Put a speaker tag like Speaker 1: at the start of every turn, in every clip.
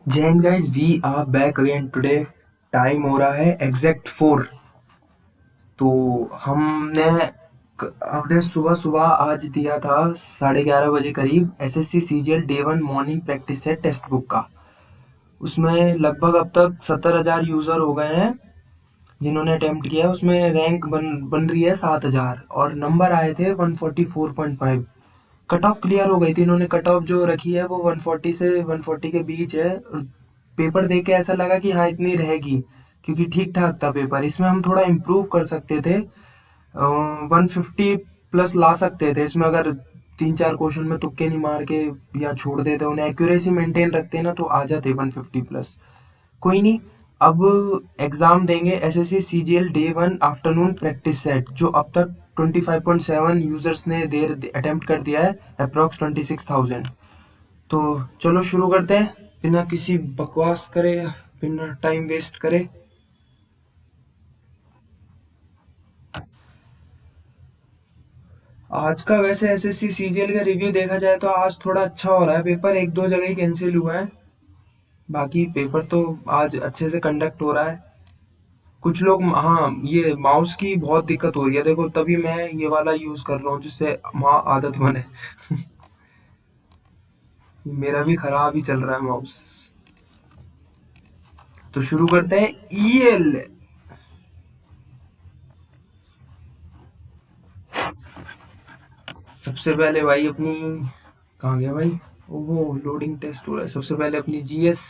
Speaker 1: जय Hind guys, we are back again today. Time हो रहा है एग्जैक्ट 4। तो हमने हमने सुबह सुबह आज दिया था 11:30 बजे करीब SSC CGL day 1 morning practice set text book का। उसमें लगभग अब तक 70,000 यूजर हो गए हैं जिन्होंने अटेम्प्ट किया। उसमें रैंक बन रही है 7,000 और नंबर आए थे 144.5। कट ऑफ क्लियर हो गई थी। इन्होंने कट ऑफ जो रखी है वो 140 से 140 के बीच है। पेपर देख के ऐसा लगा कि हाँ इतनी रहेगी, क्योंकि ठीक ठाक था पेपर। इसमें हम थोड़ा इम्प्रूव कर सकते थे। 150 प्लस ला सकते थे इसमें, अगर 3-4 क्वेश्चन में तुक्के नहीं मार के या छोड़ देते, उन्हें एक्यूरेसी मेंटेन रखते ना, तो आ जाते 150 प्लस। कोई नहीं। अब एग्जाम देंगे SSC CGL day 1 afternoon practice set, जो अब तक 25.7 यूजर्स ने देर अटेम्प्ट कर दिया है, अप्रॉक्स 26,000। तो चलो शुरू करते हैं, बिना किसी बकवास करे, बिना टाइम वेस्ट करे। आज का वैसे एसएससी सीजीएल का रिव्यू देखा जाए तो आज थोड़ा अच्छा हो रहा है पेपर। एक दो जगह कैंसिल हुआ है, बाकी पेपर तो आज अच्छे से कंडक्ट हो रहा है। कुछ लोग, हाँ, ये माउस की बहुत दिक्कत हो रही है, देखो तभी मैं ये वाला यूज कर रहा हूँ जिससे माँ आदत बने। मेरा भी खराब ही चल रहा है माउस। तो शुरू करते हैं। ईएल। सबसे पहले भाई अपनी, कहाँ गया भाई, वो लोडिंग टेस्ट हो रहा है। सबसे पहले अपनी जीएस।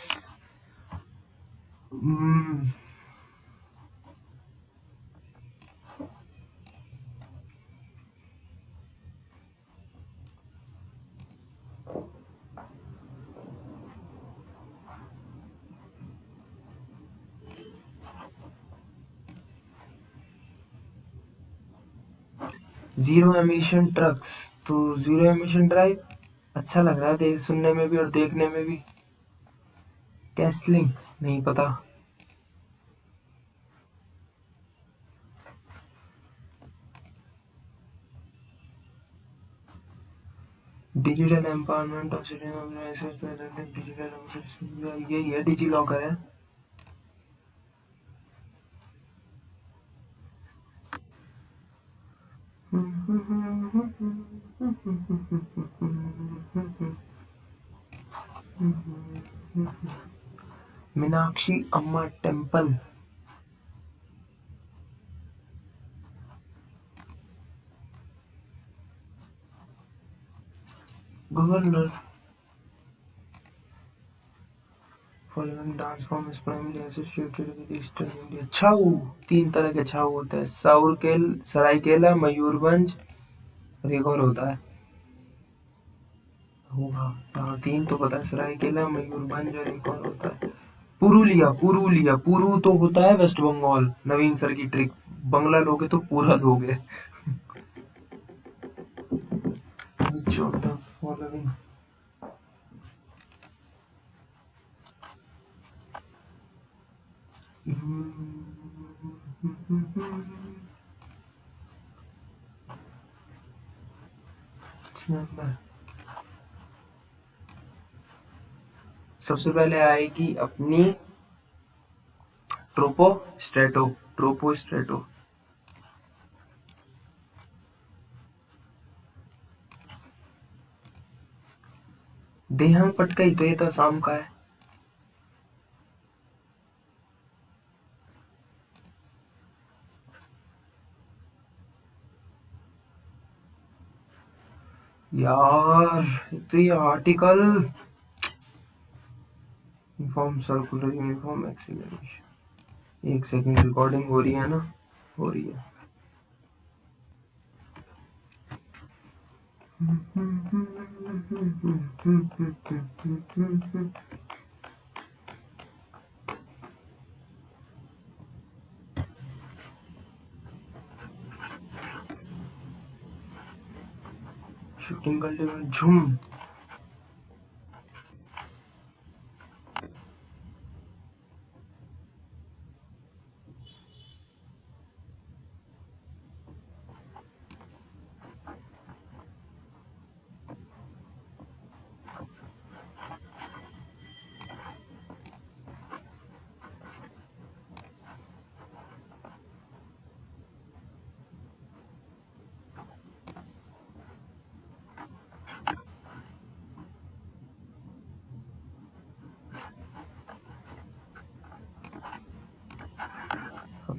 Speaker 1: Zero emission trucks. तो जीरो एमिशन ड्राइव अच्छा लग रहा है, देख सुनने में भी और देखने में भी। कैसलिंग नहीं पता। डिजिटल एम्पावरमेंट ऑफ डिजिटल, यही है, डिजी लॉकर है। Meenakshi Amma temple. Governor. Following dance form is primary associated with eastern India. Chhau. 3 तरह के छऊ होते हैं, सरायकेला, मयूरभंज और एक और होता है, होगा। हाँ, 3 तो पता है, सरायकेला, मयूरभंज और एक और होता है। पुरुलिया। पुरुलिया, पुरु तो होता है वेस्ट बंगाल। नवीन सर की ट्रिक, बंगला लोगे तो पूरा लोगे। Which of the following? सबसे पहले आएगी अपनी ट्रोपो स्ट्रेटो। ट्रोपो स्ट्रेटो। देहांग पटकाई तो ये तो शाम का है। यार, तो ये article uniform circular uniform acceleration. एक सेकंड, रिकॉर्डिंग हो रही है ना? हो रही है। शूटिंग कल्टीवेटर झुम।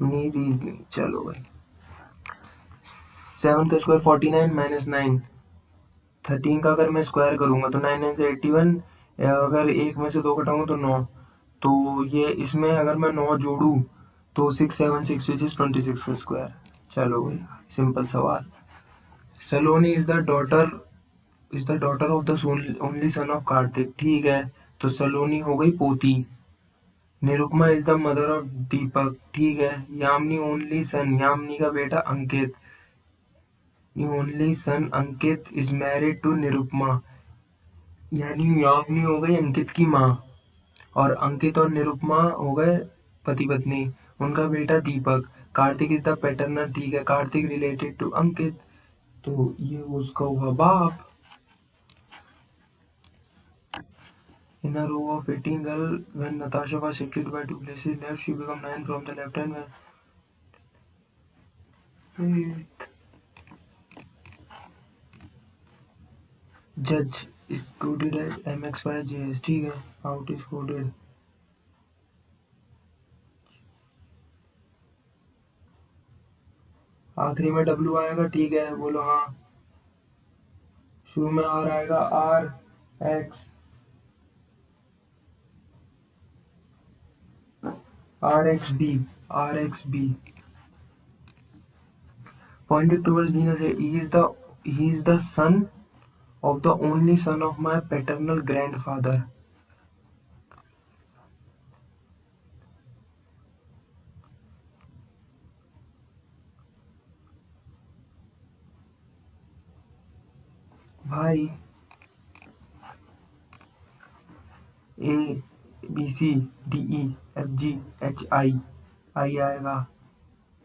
Speaker 1: अपनी रीजनिंग। चलो भाई, 7 का स्क्वायर 49 माइनस 9। 13 का अगर मैं स्क्वायर करूंगा तो 9 9 से 81, अगर एक में से 2 घटाऊंगा तो 9। तो ये इसमें अगर मैं 9 जोड़ूं तो 676 विच इज 26 का स्क्वायर। चलो भाई, सिंपल सवाल। Saloni is the daughter of the only son of Kartik. ठीक है, तो सलोनी हो गई पोती। Nirupama is the mother of Deepak. ठीक है, यामिनी ओनली सन, यामिनी का बेटा Ankit. Only son Ankit is married to Nirupama, यानी यामिनी हो गई अंकित की माँ, और अंकित और निरुपमा हो गए पति पत्नी। उनका बेटा Deepak. Kartik is the paternal. ठीक है, कार्तिक रिलेटेड टू अंकित, तो ये उसका हुआ बाप। In a row of 18 girls, when Natasha was shifted by 2 places left, she became 9 from the left hand. Judge is coded as MXYJS. ठीक है, out is coded. आखिरी में W आएगा। ठीक है, बोलो हाँ। शुरू में R आएगा, RXB pointed towards Venus. He is the son of the only son of my paternal grandfather. भाई ABCDEFGHI आई आएगा,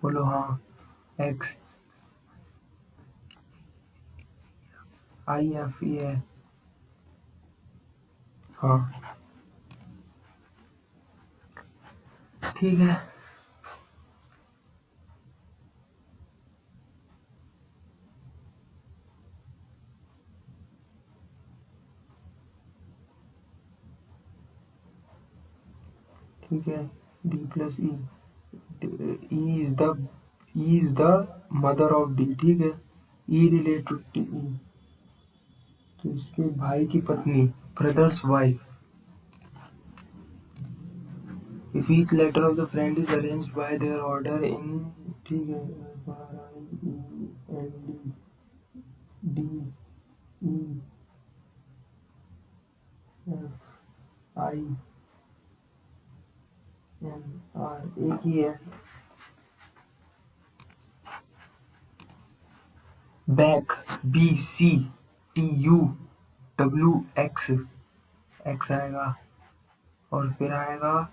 Speaker 1: बोलो हाँ। X IF ये है, हाँ ठीक है। ठीक है, D plus E, E is the mother of D। ठीक है, E related to E, तो इसके भाई की पत्नी, brother's wife. If each letter of the friend is arranged by their order in, ठीक है, F R I E N D D E F I N R, एक ही है। बैक BCTUWX, एक्स आएगा, और फिर आएगा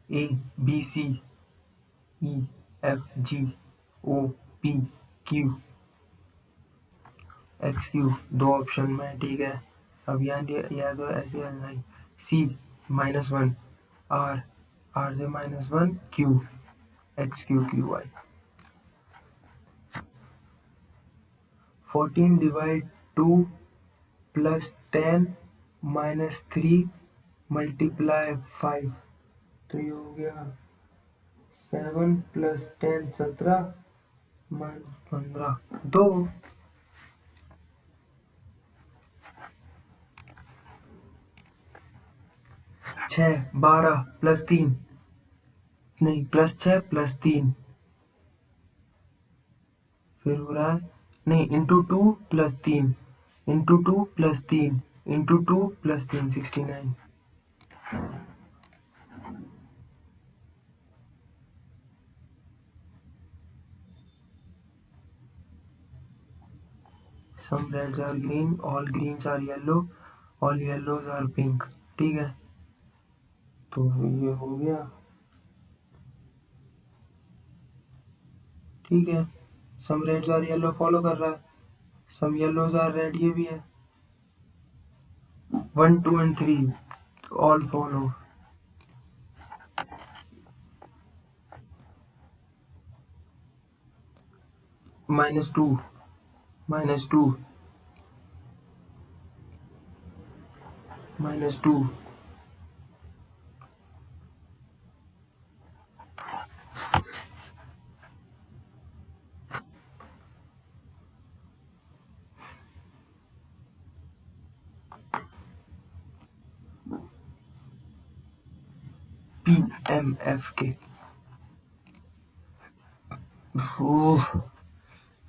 Speaker 1: ABCEFGOPQXQ, दो ऑप्शन में। ठीक है, अब यहाँ या तो ऐसे आएगा C-1 R से -1 Q XQQI। 14 divide 2 plus 10 minus 3 multiply 5, तो ये हो गया 7 plus 10 17 minus 15 2। 6 12 प्लस 3, नहीं प्लस 6 प्लस 3, फिर हो रहा है, नहीं into 2 plus 3 into 2 plus 3 into 2 plus 3 69। Some reds are green, all greens are yellow, all yellows are pink। ठीक है, तो ये हो गया। ठीक है, सम रेड्स आर येलो फॉलो कर रहा है, सम येलोज आर रेड ये भी है। 1 2 and 3 ऑल फॉलो। -2 -2 -2 PMF के। ओह,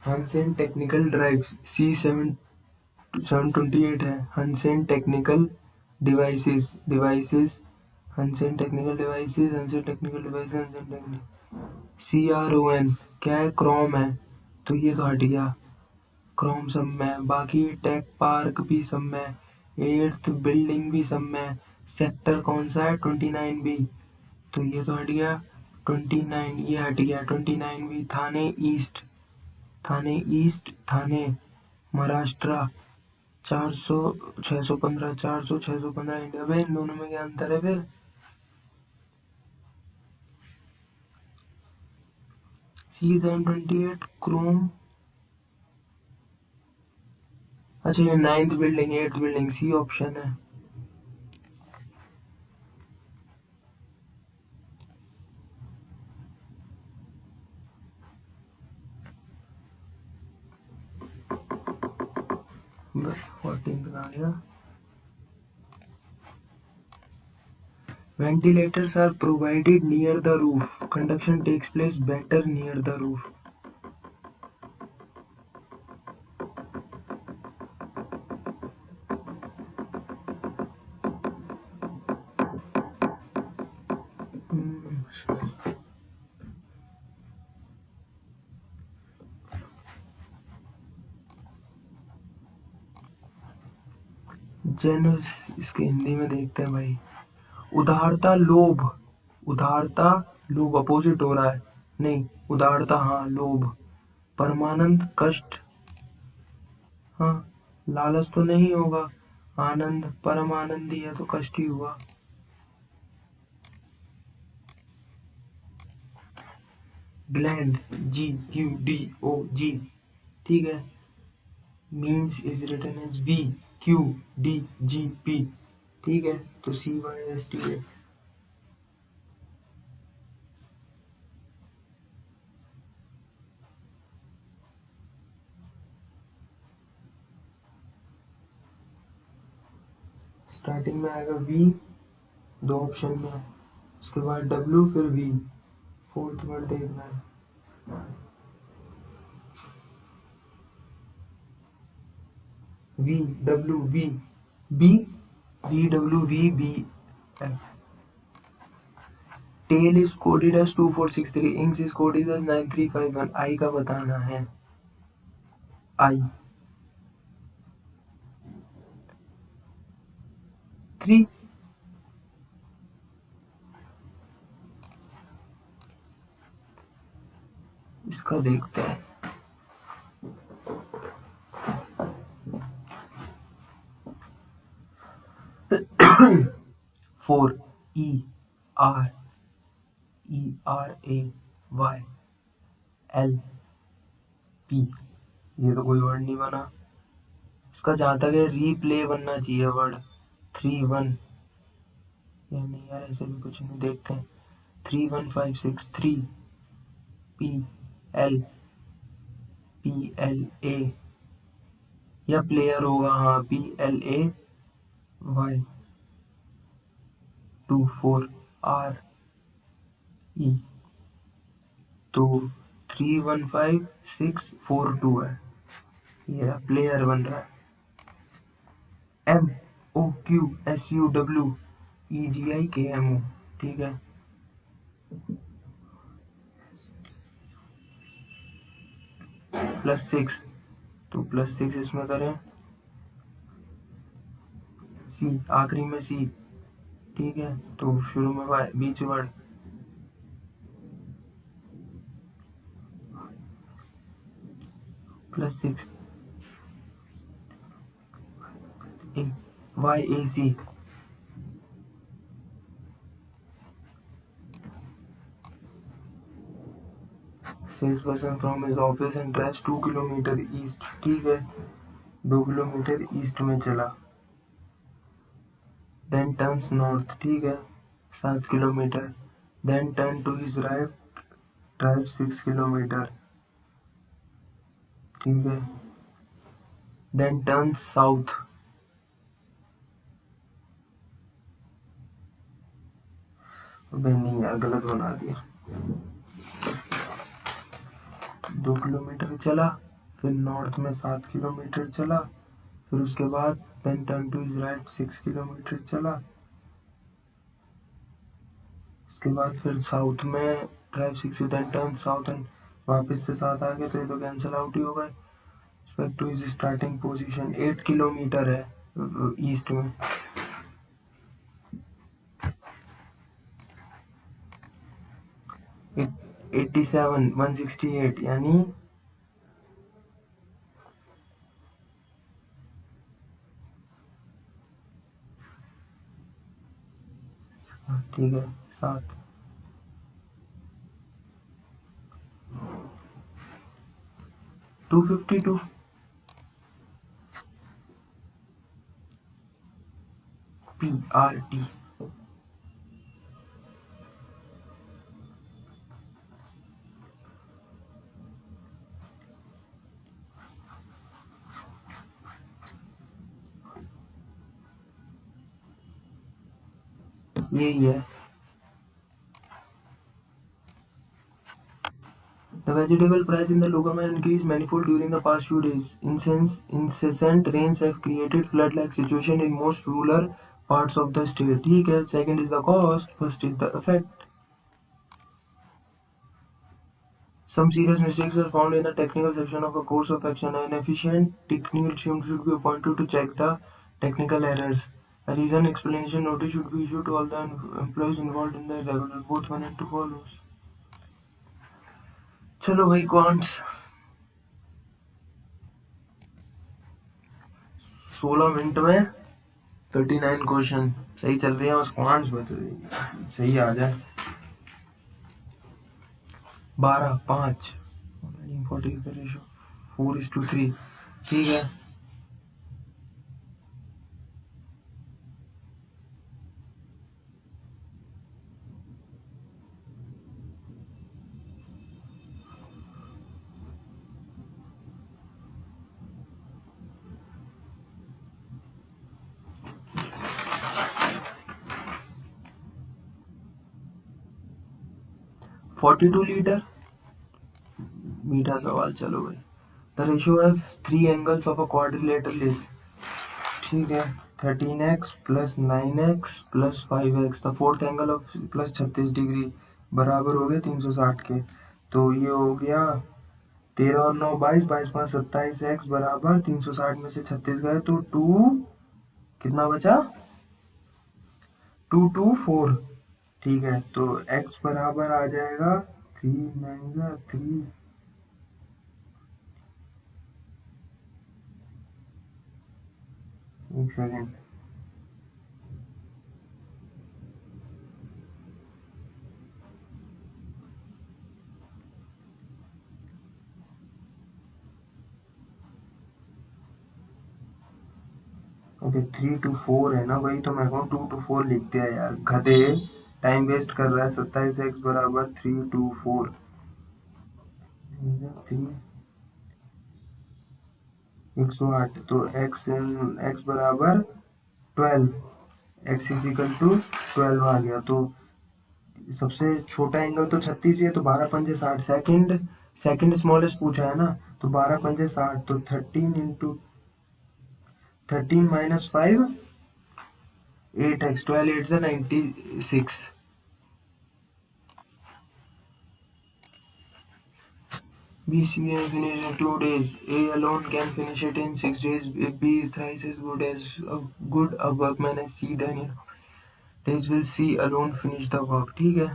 Speaker 1: हंसेन टेक्निकल ड्राइव C728 है। Hansen technical devices Hansen technical devices Hansen technical devices Hansen technical CRON क्या है? क्रोम है, तो ये तो हट गया। क्रोम सब में, बाकी टेक पार्क भी सब में, एर्थ बिल्डिंग भी सब में। सेक्टर कौन सा है? 29B, तो ये तो हट गया। 29 ये हट गया। 29B थाने महाराष्ट्र। 400 615 400 615 इंडिया में। इन दोनों में क्या अंतर है फिर? C728 Chrome. अच्छा, ये 9th building 8th building, C option है। बस 14th का आ गया। Ventilators are provided near the roof. Conduction takes place better near the roof. Genus, इसके हिंदी में देखते हैं भाई। उदारता लोभ। उदारता लोभ अपोजिट हो रहा है। नहीं, उदारता, हाँ लोभ। परमानंद कष्ट। हाँ, लालच तो नहीं होगा। आनंद, परम आनंदी है तो कष्ट ही हुआ। ग्लैंड, GUDOG, ठीक है। Means is written as VQDGP, ठीक है। तो CYST। स्टार्टिंग में आएगा V, दो ऑप्शन में, उसके बाद W, फिर V। फोर्थ वर्ड देखना है। VWV B VWVBF। Tail is coded as 2463, inks is coded as 9351। I का बताना है। आई 3। इसका देखते हैं। 4 ERERAYLP। ये तो कोई वर्ड नहीं बना। इसका जहाँ तक है रीप्ले बनना चाहिए वर्ड। 3 1, या नहीं यार, ऐसे भी कुछ नहीं, देखते हैं। 3156 3PLPLA, या प्लेयर होगा, हाँ PLA 24RE, तो 315642 है। ये प्लेयर बन रहा है। MOQSUWEGIKMO, ठीक है। +6, तो +6 इसमें करें। सी, आखिरी में सी, ठीक है। तो शुरू में बीच word. +6 YAC। Salesperson from his office and drives 2 kilometre east, ठीक है। 2 किलोमीटर ईस्ट में चला। Then turns north, ठीक है। 7 kilometre. Then turn to his right, drive 6 kilometre, ठीक है। Then turns south। अबे नहीं यार, गलत बना दिया। 2 किलोमीटर चला, फिर नॉर्थ में 7 किलोमीटर चला, फिर उसके बाद then turn to is right 6 kilometre चला, उसके बाद फिर साउथ में drive 6 then turn south and वापस से 7 आ गए, तो ये तो कैंसिल आउट ही हो गए। Respect two is starting position 8 kilometre है ईस्ट में। It, 87 168 यानी ठीक है 7 252 PRT। यही है। The vegetable price in the Logaman increased manifold during the past few days. Incessant rains have created flood-like situation in most rural parts of the state. ठीक है, second is the cost, first is the effect. Some serious mistakes were found in the technical section of a course of action. An efficient technical team should be appointed to check the technical errors. A reason explanation notice should be issued to all the employees involved in the irregular. Both 1 and 2 follows. चलो भाई quants 16 minute में 39 question सही चल रही है, बस quants बच रही सही आ जाए। 12 5 40 का रेशो 4:3 ठीक है। (42 लीटर) मीठा सवाल। चलो भाई, the ratio have 3 angles of a quadrilateral is ठीक है 13x plus 9x plus 5x। The fourth angle of plus 36 degree बराबर हो गए 360 के। तो ये हो गया 13 और 9 22, 22 5 27, x बराबर 360 में से 36 गए तो 2 कितना बचा 224 ठीक है। तो x बराबर आ जाएगा 3 9 3 एक सेकेंड ओके 3 to 4 है ना, वही तो मैं कहूँ 2 to 4 लिख दिया यार, गधे टाइम वेस्ट कर रहा है। 27 x बराबर 3 to 4 3 108 तो x बराबर 12 x इज इक्वल टू 12 आ गया। तो सबसे छोटा एंगल तो 36 ही है, तो 12 पंजे 60 सेकंड स्मॉलेस्ट पूछा है ना, तो 12 पंजे 60 तो 13 into 13 minus 5 8x 12 8 96 BCA finished in 2 days. A alone can finish it in 6 days. If B is thrice as good a workman as C, then in days will C alone finish the work. ठीक है।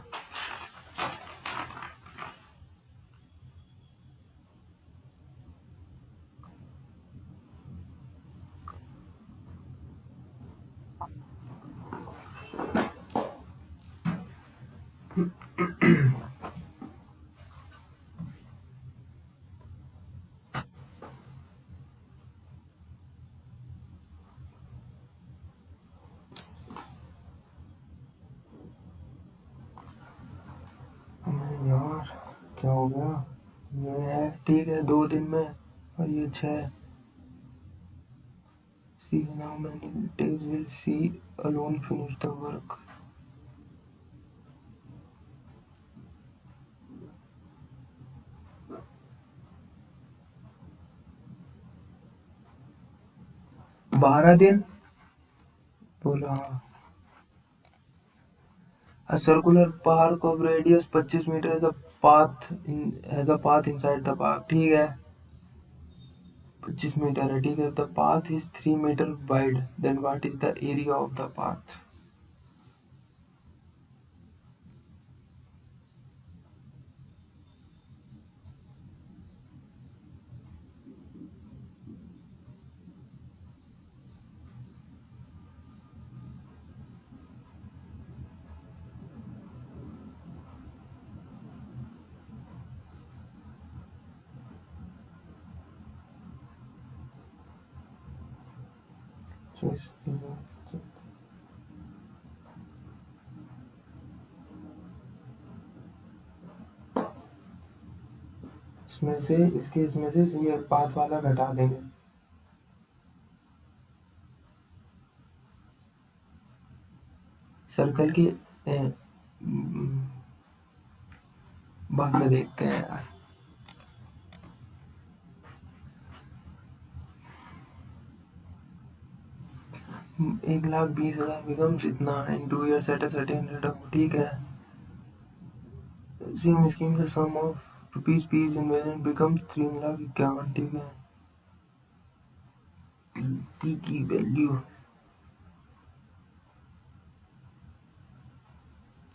Speaker 1: यार क्या हो गया, ये है ठीक है 2 दिन में और ये 6। See how many days will C alone finish the work. 12 दिन बोला। A circular park of radius 25 meter has a path inside the park. ठीक है, 25 मीटर है, ठीक है. The path is 3 meter wide. Then what is the area of the path? So इसमें से ये पाथ वाला घटा देंगे. सर्कल की बाद में देखते हैं यार. 1,20,000 becomes इतना in 2 years at a certain rate of. ठीक है. Same scheme the sum of rupees p is investment becomes 3,51,000. ठीक है. p की वैल्यू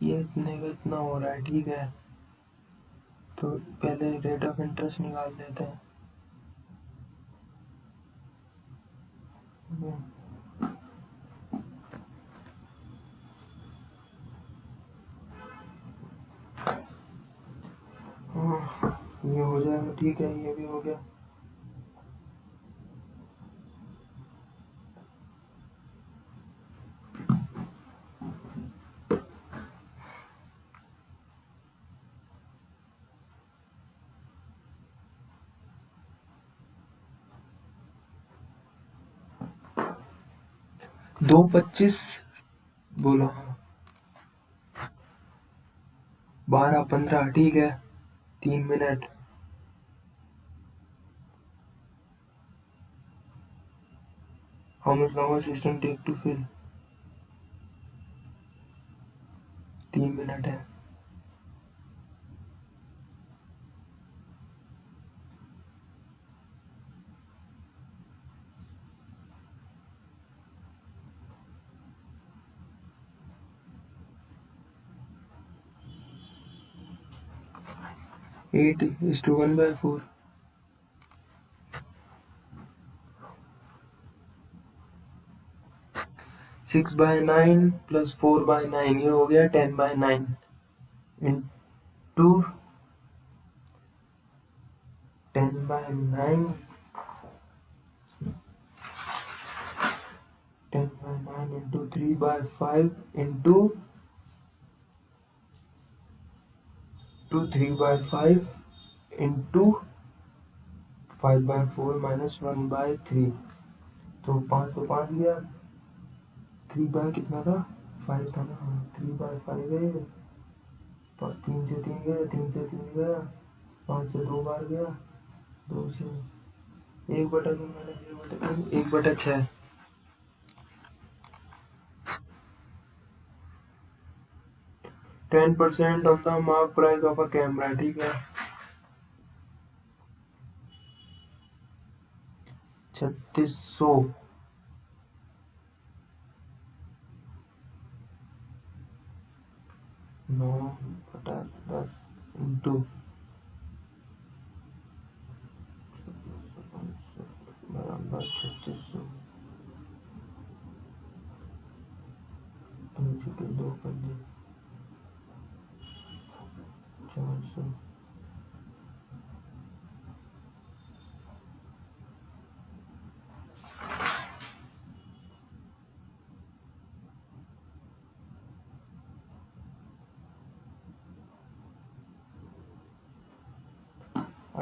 Speaker 1: ये इतने का इतना हो रहा है. ठीक है, तो पहले रेट ऑफ इंटरेस्ट निकाल देते हैं. ये हो जाएगा. ठीक है, ये भी हो गया. दो 25 बोलो. 12-15. ठीक है, 3 minute. How much long does system take to fill? 3 minute है. Eight is to 1/4. 6/9 plus 4/9 ये हो गया 10/9 into 10/9 into 3/5 into 3/5 into 5/4 minus 1/3. तो 5 तो 5 गया. 3 बाय कितना था? 5 था ना. 3/5 है. 3 से 3 गया, 3 से 3 गया, 5 से 2 बार गया, 2 से 1/2 minus 1/6. 10% of the mark price of a camera. ठीक है, 3600 9/10 इंटू बराबर 3600 2 कर दिए 400.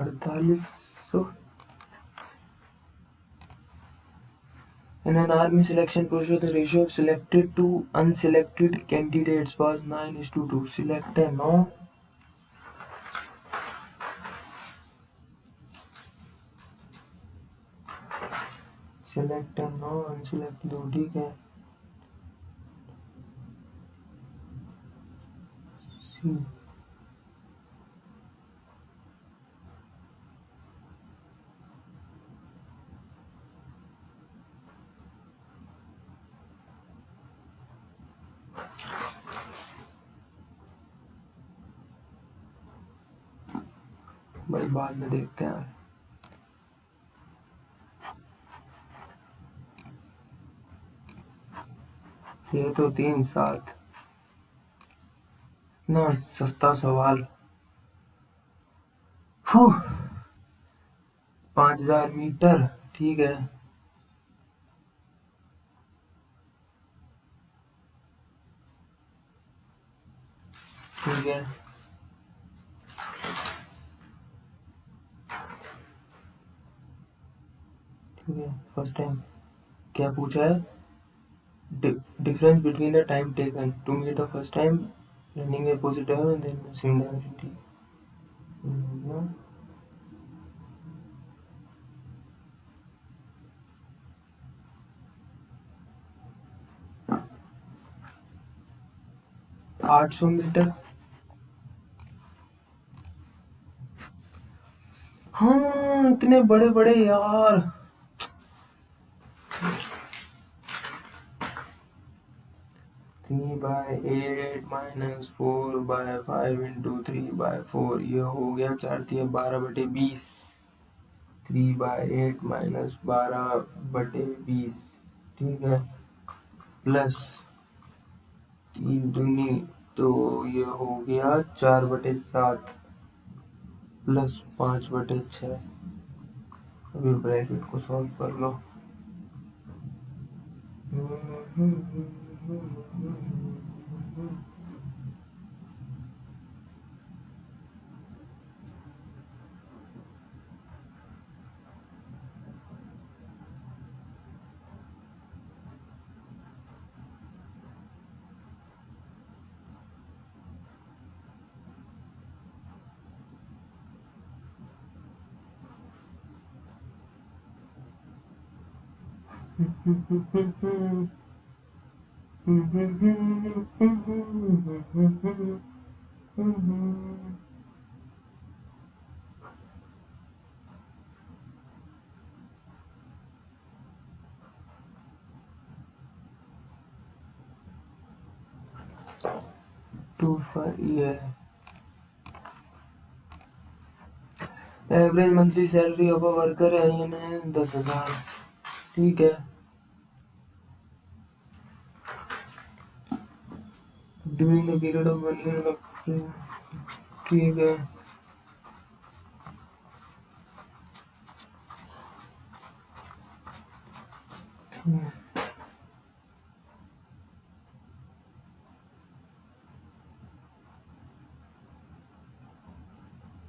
Speaker 1: अड़तालीस सौ. In an army selection process, the ratio of selected to unselected candidates was 9:2. Select है 9. सेलेक्ट नो अनसेलेक्ट दो, ठीक है। सी भाई बाद में देखते हैं। ये तो 3-7 इतना सस्ता सवाल। 5000 मीटर, ठीक है। ठीक है, ठीक है। फर्स्ट टाइम क्या पूछा है? Difference between the time taken to meet the first time running a positive and then same direction, ठीक। 800 मीटर। हाँ, इतने बड़े बड़े यार। 3/8 माइनस 4/5 इंटू 3/4, ये हो गया 4×12/20। 3/8 माइनस 12/20, ठीक है। प्लस 3 दूनी, तो ये हो गया 4/7 प्लस 5/6। अभी ब्रैकेट को सॉल्व कर लो। ये average monthly salary of a worker है, ये 10,000, ठीक है। During the period of 1 year, ठीक है।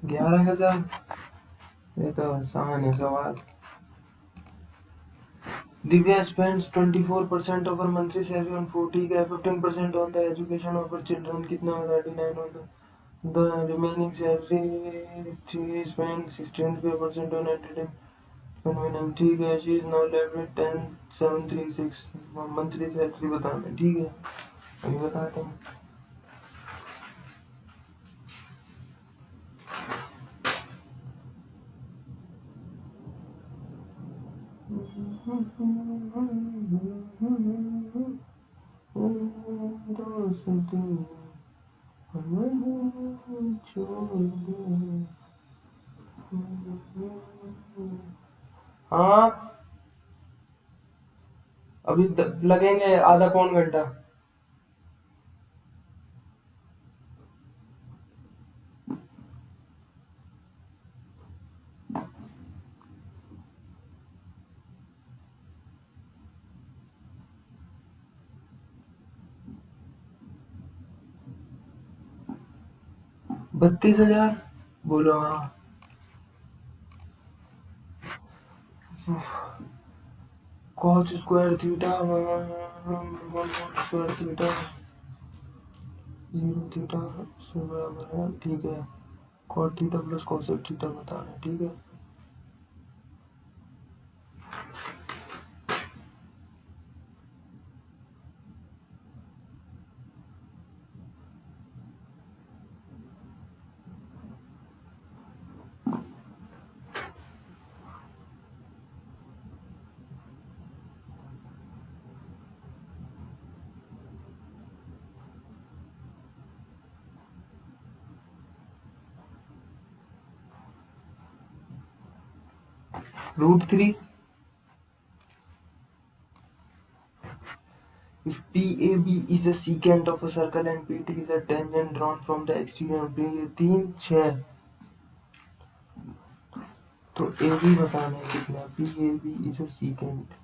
Speaker 1: 11,000। ये तो आसान है सवाल। Divya spends 24% of her monthly salary on food, ठीक है। 15% on the education of her children, कितना होगा? 39 होगा। The remaining salary she spends 16% on entertainment, ठीक है। She is now left with 10,736 monthly salary बताना है, ठीक है। अभी बताता हूँ। हाँ, अभी लगेंगे आधा पौन घंटा। ₹32,000 बोलो। हाँ, cos square theta 1 square theta 0 theta से बराबर है, ठीक है। cot theta plus cosec theta बताना है, ठीक है। √3. If PAB is a secant of a circle and PT is a tangent drawn from the exterior, 3 6, तो AB बताना है कितना. PAB is a secant.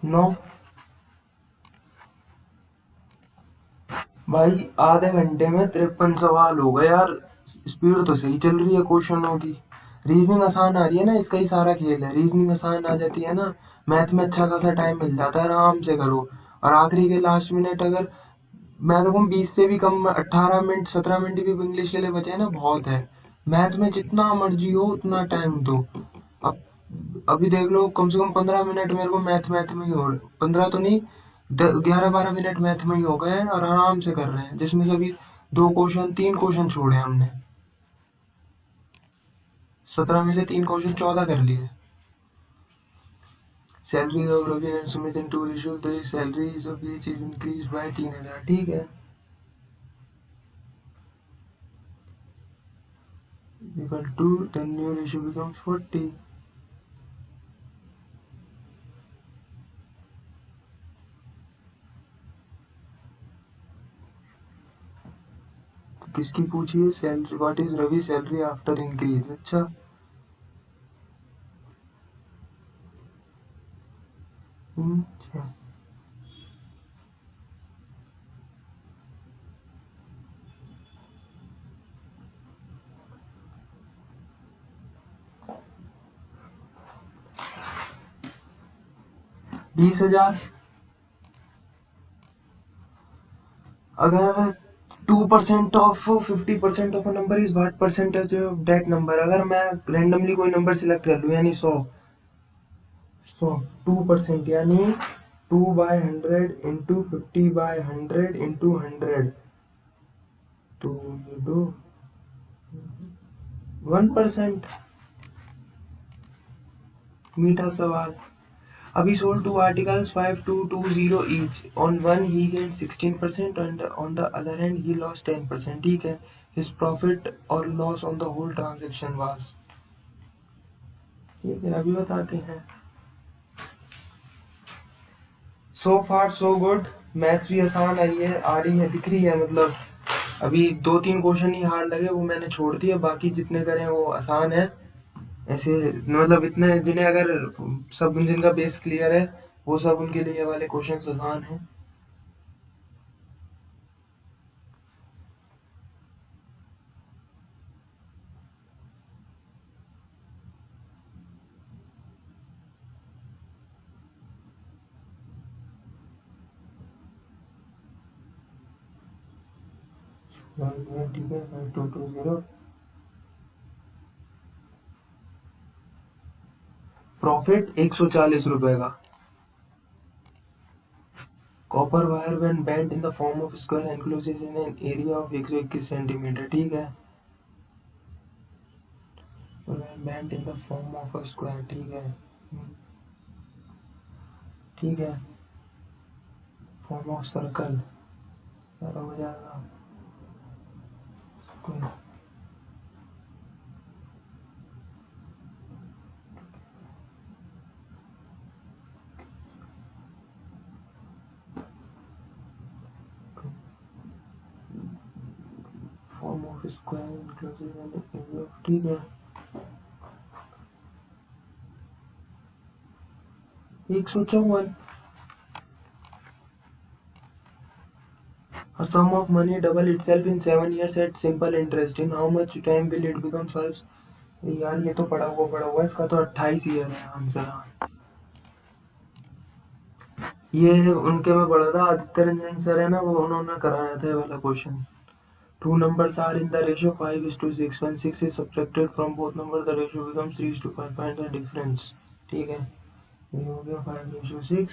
Speaker 1: नौ. भाई आधे घंटे में 53 सवाल हो गए यार. स्पीड तो सही चल रही है क्वेश्चनों की. रीजनिंग आसान आ रही है ना, इसका ही सारा खेल है. रीजनिंग आसान आ जाती है ना, मैथ में अच्छा खासा टाइम मिल जाता है, आराम से करो. और आखिरी के लास्ट मिनट अगर मैं तो कहूँ 20 से भी कम, 18 मिनट 17 मिनट भी इंग्लिश के लिए बचे ना, बहुत है. मैथ में जितना मर्जी हो उतना टाइम दो. अब अभी देख लो, कम से कम 15 मिनट मेरे को मैथ में ही हो, 15 तो नहीं, 11-12 मिनट मैथ में ही हो गए हैं और आराम से कर रहे हैं, जिसमें से अभी 3 क्वेश्चन छोड़े हमने. 17 में से 3 क्वेश्चन 14 कर लिए. Salary of Ravi and Sumit in 2 ratio, the salaries of each is increase by 3000. ठीक है. Equal to the new ratio becomes 40. किसकी पूछी है? Salary. What is Ravi salary after increase. अच्छा. अच्छा. $20,000. अगर 2% of 50% of a number is what percentage of that number. अगर मैं रैंडमली कोई नंबर सिलेक्ट कर लूँ, यानी 100, 2% यानी 2/100 इंटू 50/100 इंटू 100, तो ये दो 1%. मीठा सवाल. Abhi sold 2 articles 5220 each. On one he gained 16% and on the other hand he lost 10%. ठीक है. His profit or loss on the whole transaction was. ठीक है, अभी बताते हैं. So far so good. Maths भी आसान आई है, आ रही है, दिख रही है. मतलब अभी 2-3 क्वेश्चन ही हार्ड लगे, वो मैंने छोड़ दिए. बाकी जितने करें वो आसान है. ऐसे मतलब इतने जिन्हें अगर सब जिनका बेस क्लियर है, वो सब उनके लिए ये वाले क्वेश्चन आसान हैं. ठीक है. 5220. प्रॉफिट 140 रुपए का. Copper wire when bent in the form of square encloses in an area of 121 centimetre. ठीक है. Bent in the form of a square. ठीक है. ठीक है. फॉर्म ऑफ सर्कल सारा हो जाएगा. Square. Form of square encloses in area of. ठीक है. 154. A sum of money double itself in 7 years at simple interest. In how much time will it become 5? यार ये तो पढ़ा हुआ. इसका तो 28 ईयर है आंसर. ये उनके में पढ़ा था, आदित्य रंजन सर है ना, वो उन्होंने कराया था ये वाला question. Two numbers are in the ratio 5:6. When 6 is subtracted from both numbers, the ratio becomes 3:5. Find the difference. ठीक है. ये हो गया 5:6,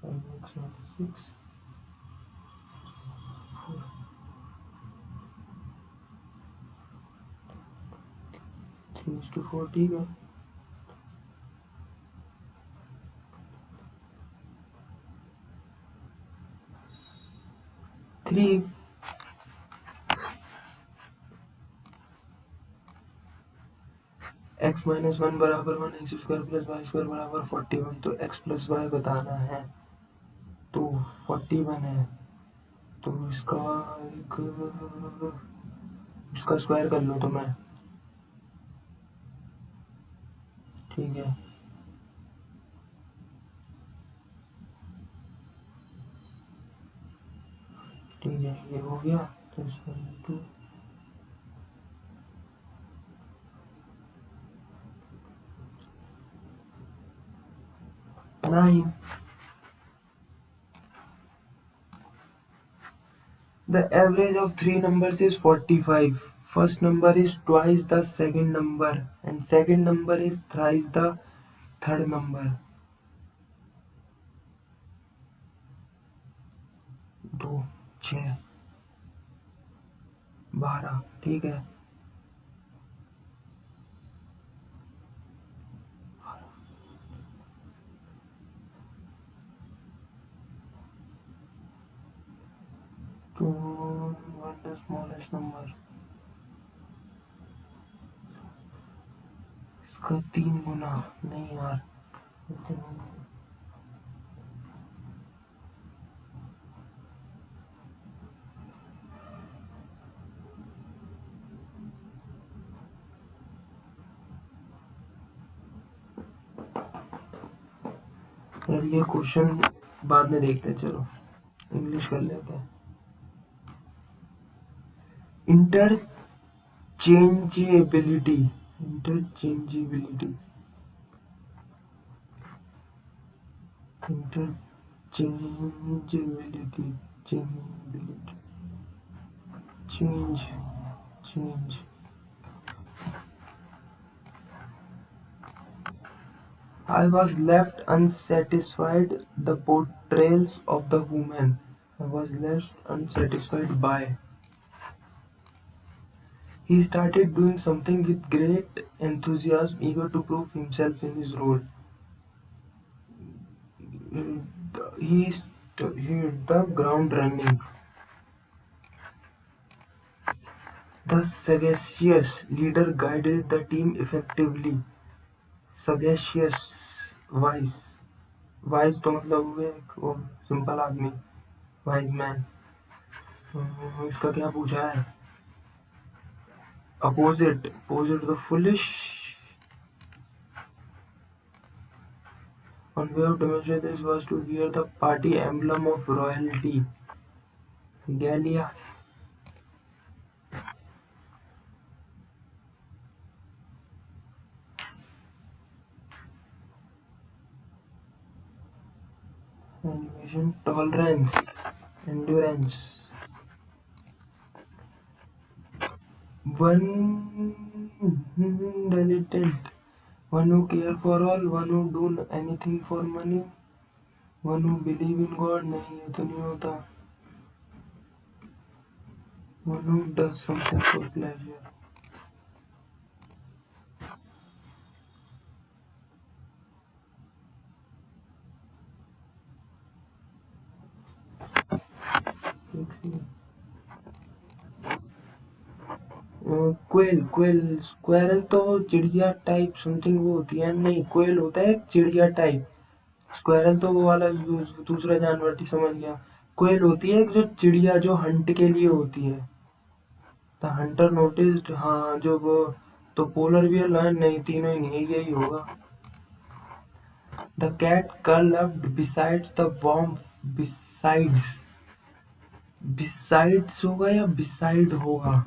Speaker 1: 5:6, 3:4, ठीक है। 3 x माइनस 1 बराबर 1 x square plus y square बराबर 41, तो x प्लस वाई बताना है, तो 41 है, तो इसका स्क्वायर कर लो तो मैं, ठीक है। ठीक है, ये हो गया, तो इसका 2 9। The average of three numbers is 45. First number is twice the second number and second number is thrice the third number. 2, 6, 12, ठीक है। तो what the smallest number? इसका 3 गुना, नहीं यार, यार ये क्वेश्चन बाद में देखते हैं, चलो इंग्लिश कर लेते हैं। Interchangeability, interchangeability, interchangeability, changeability, change, change. I was left unsatisfied the portrayals of the women. I was left unsatisfied by. He started doing something with great enthusiasm, eager to prove himself in his role. He hit the ground running. The sagacious leader guided the team effectively. Sagacious, wise, wise तो मतलब हो गया वो simple आदमी, wise man। इसका क्या पूछा है? Opposite, opposite the foolish. One way of demonstrating this was to wear the party emblem of royalty, regalia. Animation, tolerance, endurance. One dilettant, one who care for all, one who do anything for money, one who believe in God, नहीं ये तो नहीं होता, one who does something for pleasure. Quail, quail, squirrel तो चिड़िया type something वो होती है, नहीं क्वेल होता है चिड़िया टाइप, स्क्वेरल तो वो वाला दूसरा जानवर थी, समझ गया। क्वेल होती है जो चिड़िया जो हंट के लिए होती है। द हंटर नोटिस्ड, हाँ जो वो, तो पोलर बियर, लायन नहीं, तीनों ही नहीं, यही होगा। The cat curled besides the worm, besides, besides होगा या बिसाइड होगा?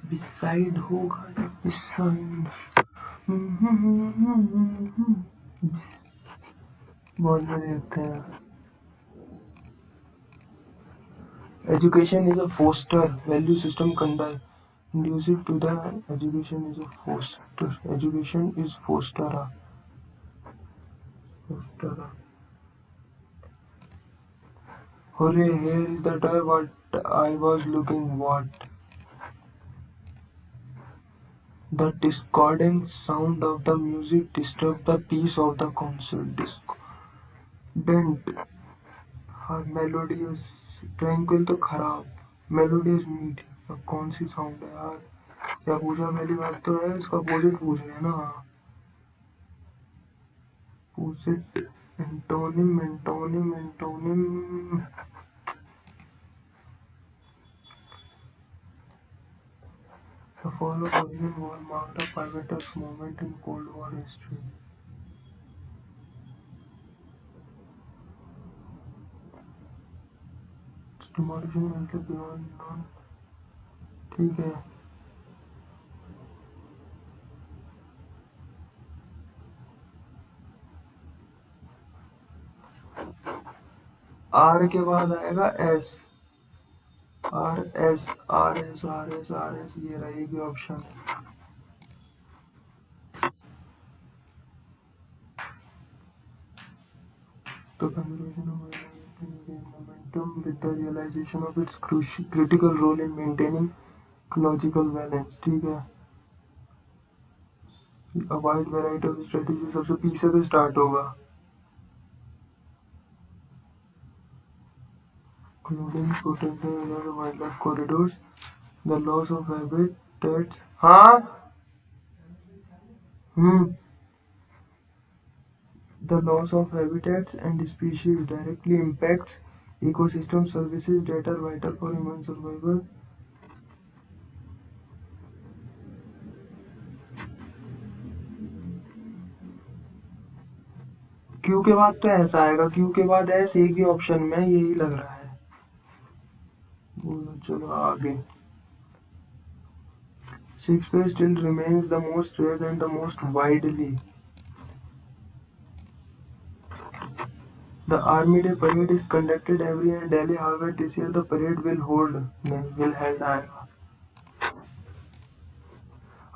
Speaker 1: बिसाइड होगा, इस सन बहुत में देखते हैं। Education is a foster value system conducive to the education is a foster. Education is foster. Hooray! Here is the toy what I was looking. What? The discordant sound of the music disturbed the peace of the concert. Discordant. हाँ melodious tranquil तो खराब melodious मीठी अब कौन सी sound है यार क्या पूछा पहली बात तो है इसका अपोजिट पूछ रहे हैं ना opposite antonym The fall of Berlin Wall marked a pivotal moment in Cold War history. Its demolition went beyond non ठीक है आर के बाद आएगा एस आर एस ये रहेगी ऑप्शन तो conservation of momentum with the realization of its critical role in maintaining ecological balance ठीक है a wide variety of strategies सबसे पी से तो स्टार्ट होगा including protecting the wildlife corridors the loss of habitats हाँ the loss of habitats and species directly impacts ecosystem services that are vital for human survival Q के बाद तो ऐसा आएगा क्यू के बाद एस एक ही ऑप्शन में यही लग रहा है चलो आगे Shakespeare still remains the most read and the most widely. The Army Day parade is conducted every year in Delhi. However, this year the parade will held.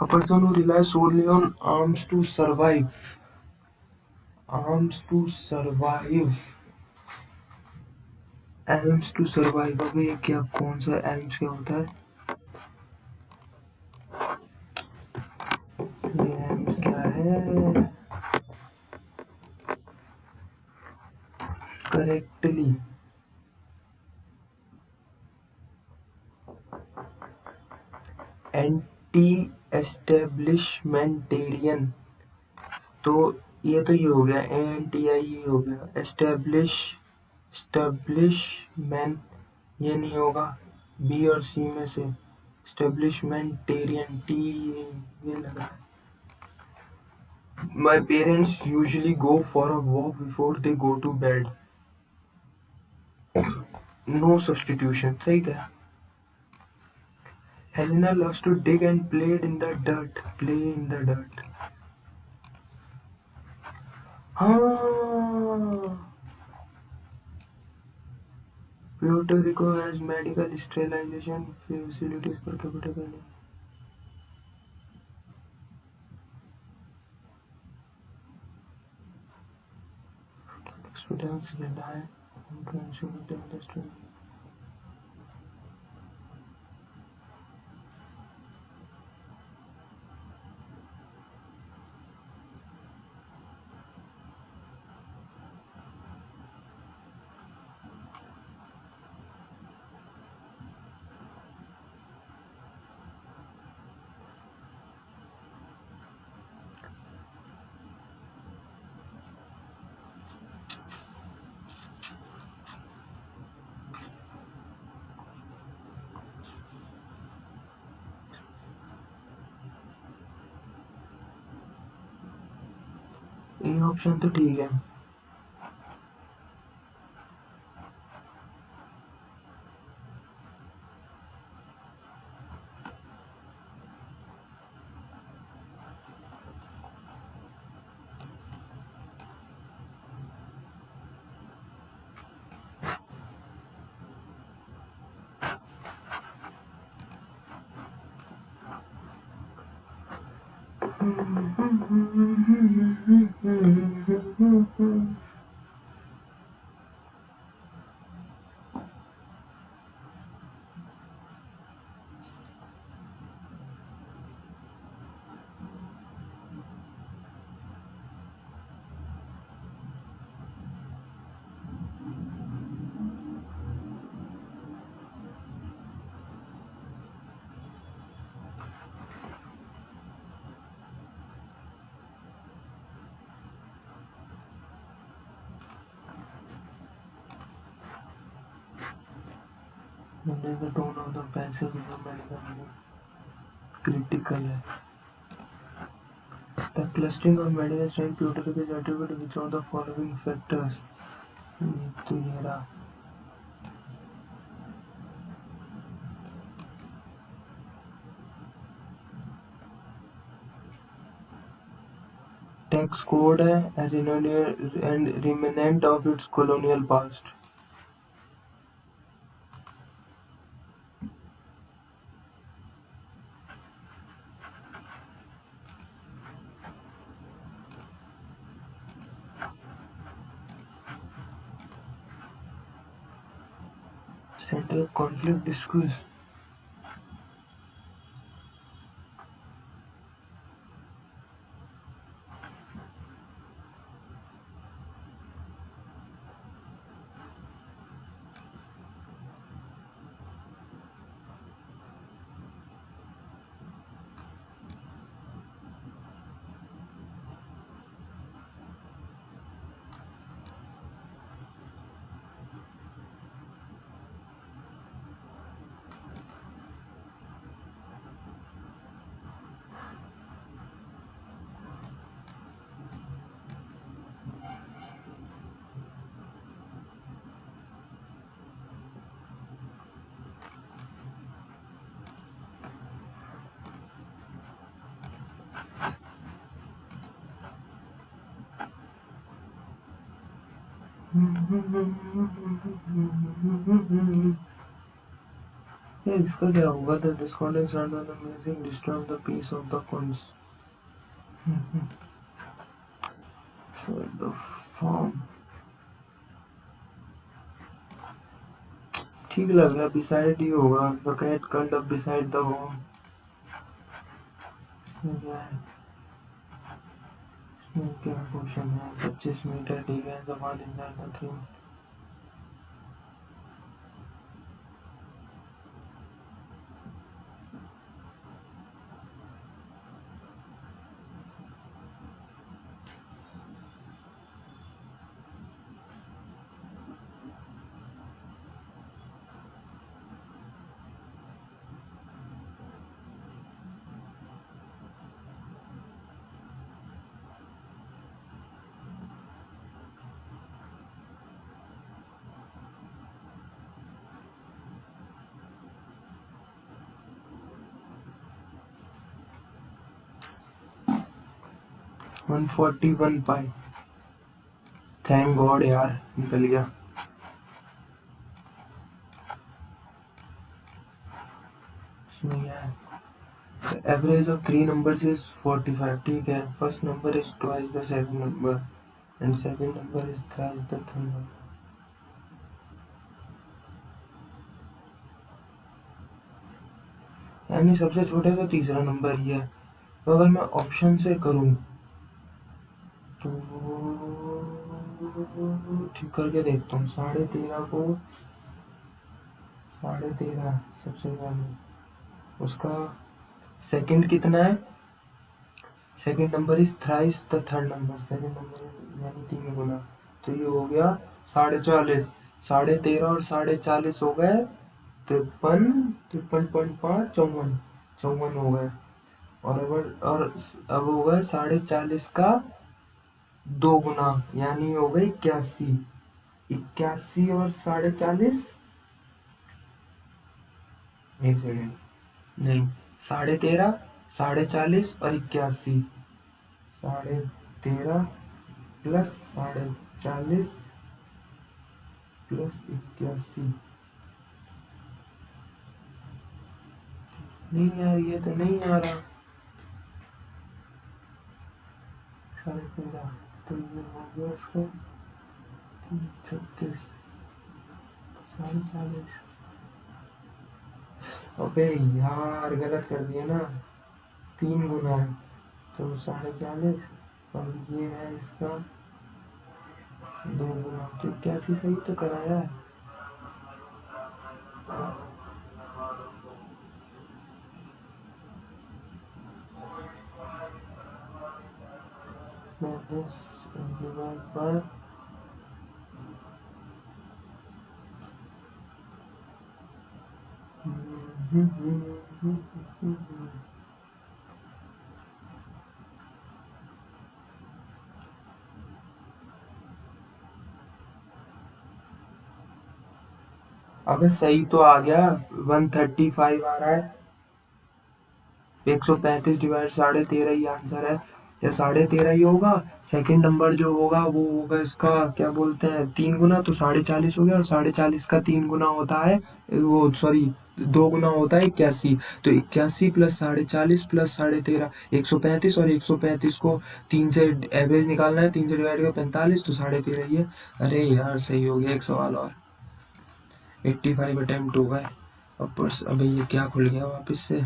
Speaker 1: A person who relies solely on arms to survive. Arms to survive. Arms to survive. अबे ये क्या कौन सा arms क्या होता है? ये arms क्या है? Correctly. Anti-establishmentarian. तो ये तो ये हो गया एनटीआई ये हो गया एस्टेब्लिशमेंट ये नहीं होगा बी और सी में से एस्टेब्लिशमेंटेरियन टी ये लगा my parents usually go for a walk before they go to bed no substitution सही क्या Helena loves to dig and play in the dirt. हाँ Puerto Rico has medical sterilization facilities per capita value. Hospitals rely on consumer industry. ये option तो ठीक है The tone of the passage is critical है. The clustering of medical strength Plutarch is attributed to which of the following factors? तो ये रहा. Tax code है and remnant of its colonial past. Central conflict discourse. इसका क्या होगा? The discordant sound of the music disturb the peace of the cons. So the form ठीक लग रहा है. beside ही होगा. The cat curled up beside the home. इसमें क्या है? इसमें क्या क्वेश्चन है? 25 मीटर ठीक है. दबा देना था 3. $141 पाई. थैंक गॉड यार निकल गया. इसमें क्या है? The average of 3 numbers is 45. ठीक है. First number is twice the second number and second number is thrice the third number. यानी सबसे छोटा तो तीसरा नंबर ही है. तो अगर मैं ऑप्शन से करूं तो ठीक करके देखता हूँ. 13.5 को 13.5 सबसे पहले. उसका सेकंड कितना है? Second number is thrice the third number. Second number यानी 3 गुना. तो ये हो गया 40.5. 13.5 और 40.5 हो गए 53. 53.5 54 हो गए. और अब हो गए 40.5 का 2 गुना यानी हो गए 81. 81 और 40.5 एक सेकेंड नहीं 13.5 40.5 और 81. 13.5 प्लस 40.5 प्लस 81. नहीं यार ये तो नहीं आ रहा. 13.5 तो ये हो गया इसका 36 40. अबे यार गलत कर दिया ना, 3 गुना है तो 40.5 और ये है इसका 2 गुना, तो 81 सही तो कराया है। डिवाइड पर अबे सही तो आ गया, 135 आ रहा है। 135 डिवाइड 13.5 ही आंसर है, या 13.5 ही होगा। सेकंड नंबर जो होगा वो होगा इसका क्या बोलते हैं 3 गुना, तो 40.5 हो गया, और 40.5 का 3 गुना होता है, वो सॉरी 2 गुना होता है 81। तो 81 प्लस 40.5 प्लस 13.5 135, और 135 को 3 से एवरेज निकालना है, 3 से डिवाइड कर 45, तो 13.5 ही है। अरे यार सही हो गया, एक सवाल और। 85 अटेम्प्ट हो गए। अब अभी ये क्या खुल गया वापस से,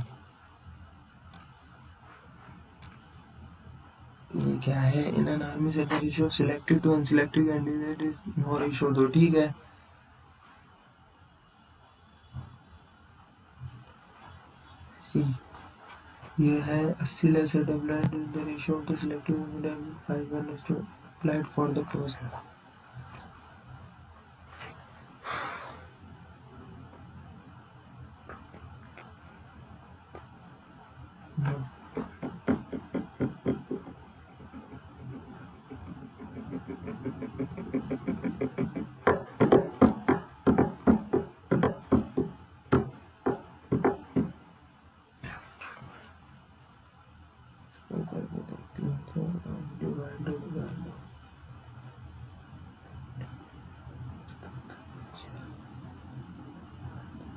Speaker 1: ये क्या है, in an army set ratio selected to unselected candidate is no ratio, तो ठीक है। सी ये है 80 less applied the ratio of the selected candidate 5 is to applied for the process।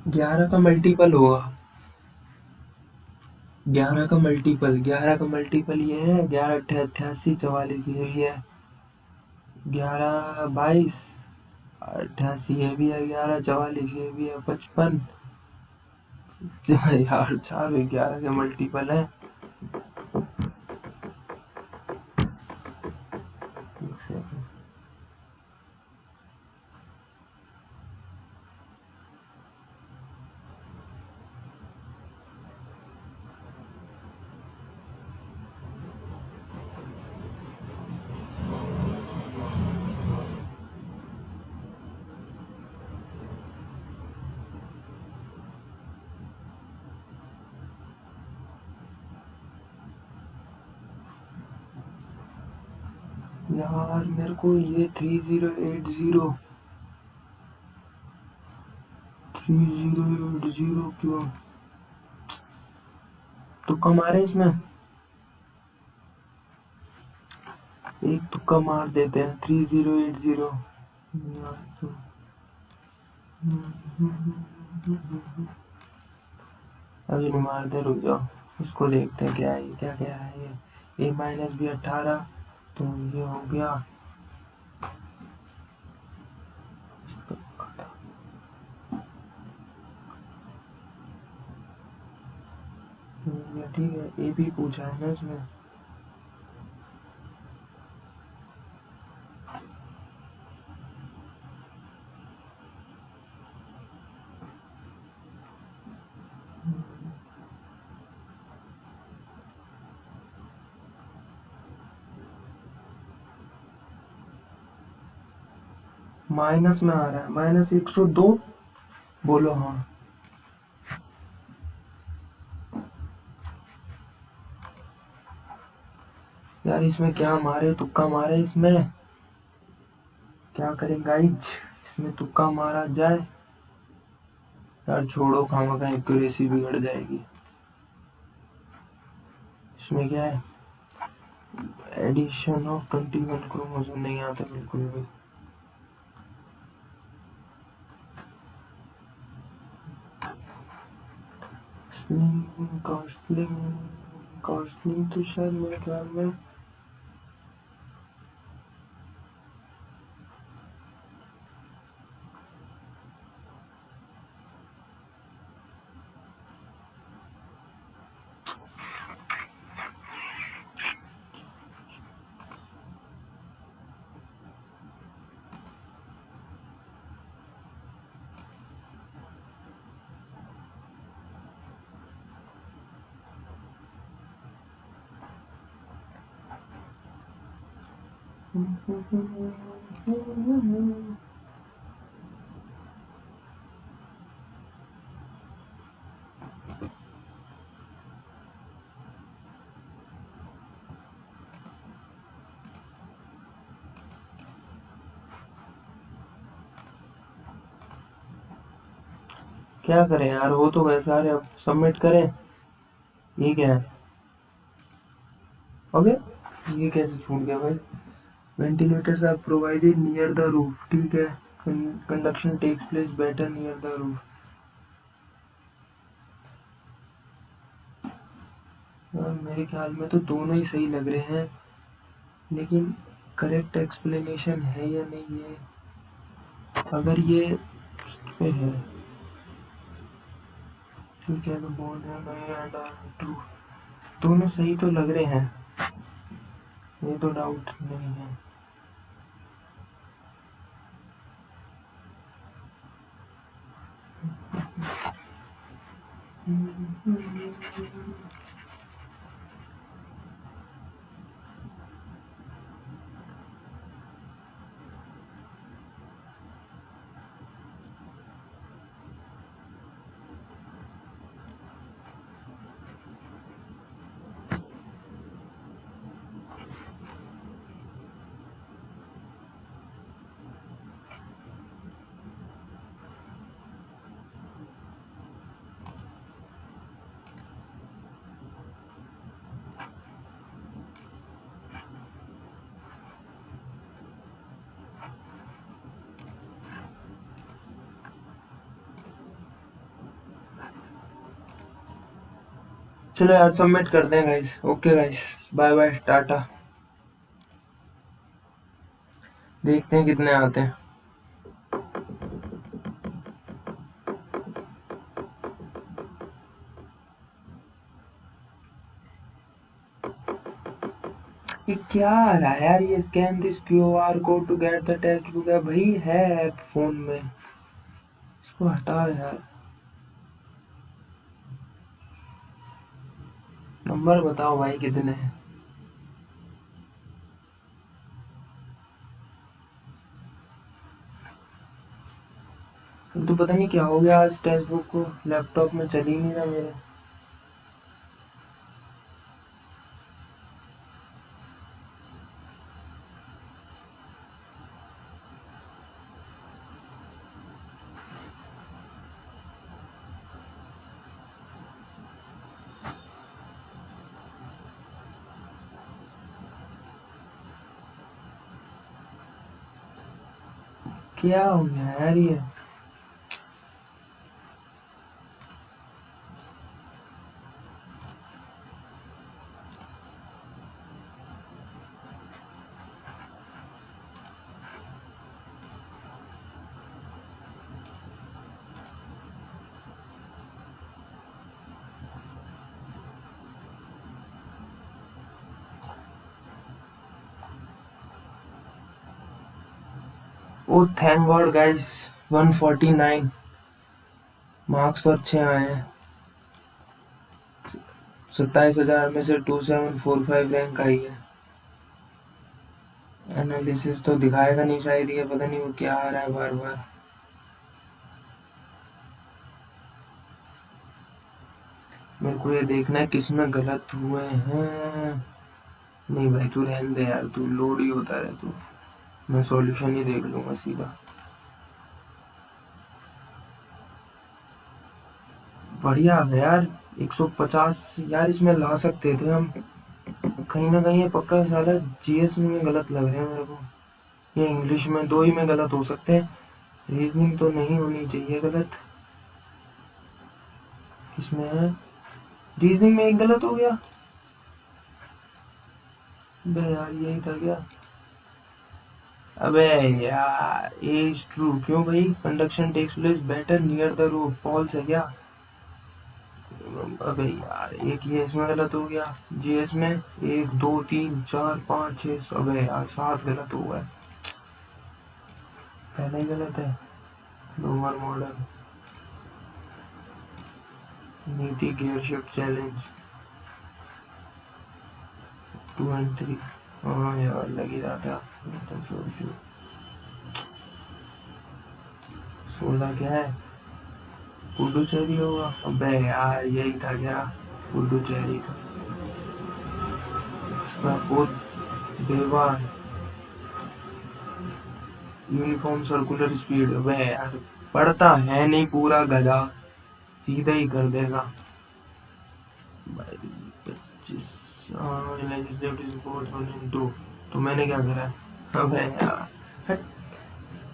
Speaker 1: ग्यारह का मल्टीपल होगा, 11 का मल्टीपल ये है, 11 88 44 ये भी है, 11 22 88 ये भी है, 11 44 ये भी है, 55 यार 4 11 के मल्टीपल है। एक सेकंड, यार मेरे को ये 3080 क्यों तुक्का मारे इसमें, एक तुक्का मार देते हैं 3080 यार तो अभी नहीं मारते, रुक जाओ, इसको देखते हैं क्या है, क्या कह रहा है ये, A- भी 18, तो ये हो गया ये ठीक है, ए भी पूछा है ना इसमें। माइनस में आ रहा है, -102, बोलो हाँ। यार इसमें क्या मारे, तुक्का मारे इसमें, क्या करें गाइज, इसमें तुक्का मारा जाए। यार छोड़ो, खामखा एक्यूरेसी बिगड़ जाएगी। इसमें क्या है, एडिशन ऑफ 21 क्रोमोसोम नहीं आता बिल्कुल भी। कास्लिंग कास्लिंग तो शायद मेरे ख्याल में क्या करें यार, हो तो गए सारे, अब सबमिट करें। ये क्या है? अबे ये कैसे छूट गया भाई? Ventilators are provided near the roof, ठीक है। Conduction takes place better near the roof. मेरे ख्याल में तो दोनों ही सही लग रहे हैं, लेकिन करेक्ट एक्सप्लेनेशन है या नहीं है? अगर ये पे है, ठीक है, तो बोल है ट्रू। दोनों सही तो लग रहे हैं, ये तो डाउट नहीं है। चलो यार सबमिट करते हैं guys. Okay guys, bye bye, tata. देखते हैं कितने आते हैं। ये क्या आ रहा है यार? ये scan this QR code to get the text book है भाई, है ऐप फोन में, इसको हटाओ यार। नंबर बताओ भाई कितने हैं। तो पता नहीं क्या हो गया आज टेक्स्ट बुक को, लैपटॉप में चल ही नहीं रहा मेरे। क्या हो गया यार ये? ओ थैंक गॉड गाइस, 149 मार्क्स तो अच्छे आए हैं। 27,000 में से 2745 रैंक आई है। एनालिसिस तो दिखाएगा नहीं शायद, ये पता नहीं वो क्या आ रहा है बार बार। मेरे को ये देखना है किसमें गलत हुए हैं। नहीं भाई तू रहने दे यार, तू लोड ही होता रहे तू, मैं सॉल्यूशन ही देख लूंगा सीधा। बढ़िया है यार, 150 यार इसमें ला सकते थे हम। कहीं ना कहीं ये पक्का साला जीएस में गलत लग रहे हैं मेरे को, ये इंग्लिश में दो ही में गलत हो सकते हैं। रीजनिंग तो नहीं होनी चाहिए गलत। किसमें है? रीजनिंग में एक गलत हो गया। बे यार यही था क्या? अबे यार ए इज ट्रू क्यों भाई? Conduction takes place better near the roof, false है क्या? अबे यार एक ये इसमें गलत हो गया। जीएस में 1 2 3 4 5 6, अबे यार 7 गलत हो गए। पहला ही गलत है। लोअर मॉडल, नीति गियर शिफ्ट चैलेंज 2 and 3। हाँ यार लग ही रहा था। 16 क्या है, पुडुचेरी होगा। अबे यार यही था क्या, पुडुचेरी था इसका। बहुत बेवार। यूनिफॉर्म सर्कुलर स्पीड, अबे यार पढ़ता है नहीं पूरा गधा, सीधा ही कर देगा। 25 लेजिस्लेटिव रिपोर्ट 1 and 2, तो मैंने क्या करा। अबे यार हट।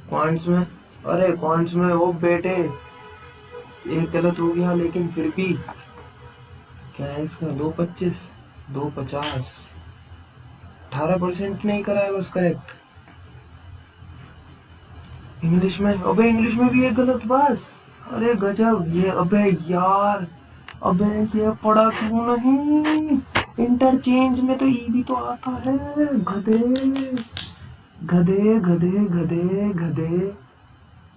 Speaker 1: क्वांट्स में, अरे क्वांट्स में वो बेटे एक गलत हो गया, लेकिन फिर भी क्या है इसका, 225 250 18% नहीं करा है बस करेक्ट। इंग्लिश में, अबे इंग्लिश में भी एक गलत बस। अरे गजब ये, अबे यार, अबे ये पढ़ा क्यों नहीं। इंटरचेंज में तो ई भी तो आता है। गधे गधे गधे गधे गधे।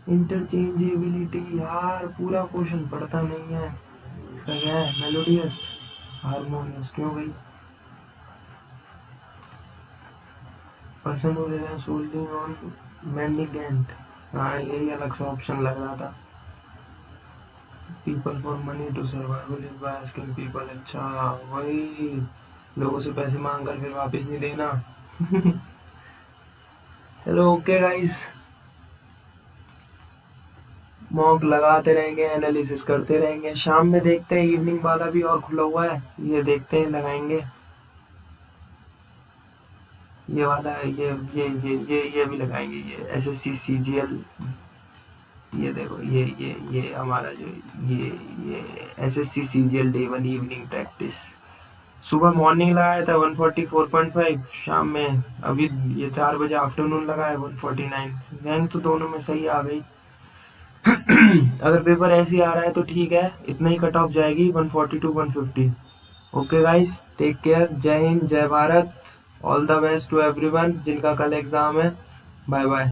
Speaker 1: इंटरचेंजेबिलिटी यार, पूरा क्वेश्चन पढ़ता नहीं है। इसका क्या है, मेलोडियस हारमोनियस क्यों गई। Person who soldering on mendicant, हाँ यही अलग सा ऑप्शन लग रहा था। People for money to survival is by asking people, अच्छा वही लोगों से पैसे मांग कर फिर वापस नहीं देना। चलो ओके गाइस, मॉक लगाते रहेंगे, एनालिसिस करते रहेंगे। शाम में देखते हैं, इवनिंग वाला भी और खुला हुआ है, ये देखते हैं लगाएंगे। ये वाला ये भी लगाएंगे, ये एसएससी सीजीएल। ये देखो ये हमारा जो ये SSC CGL day 1 evening practice. सुबह मॉर्निंग लगाया था 144.5, शाम में अभी ये 4 बजे आफ्टरनून लगाया 149। रैंक तो दोनों में सही आ गई। अगर पेपर ऐसे ही आ रहा है तो ठीक है, इतना ही कट ऑफ जाएगी 142 150। ओके गाइस, टेक केयर, जय हिंद जय Bharat, all the best to everyone जिनका कल एग्जाम है। Bye bye.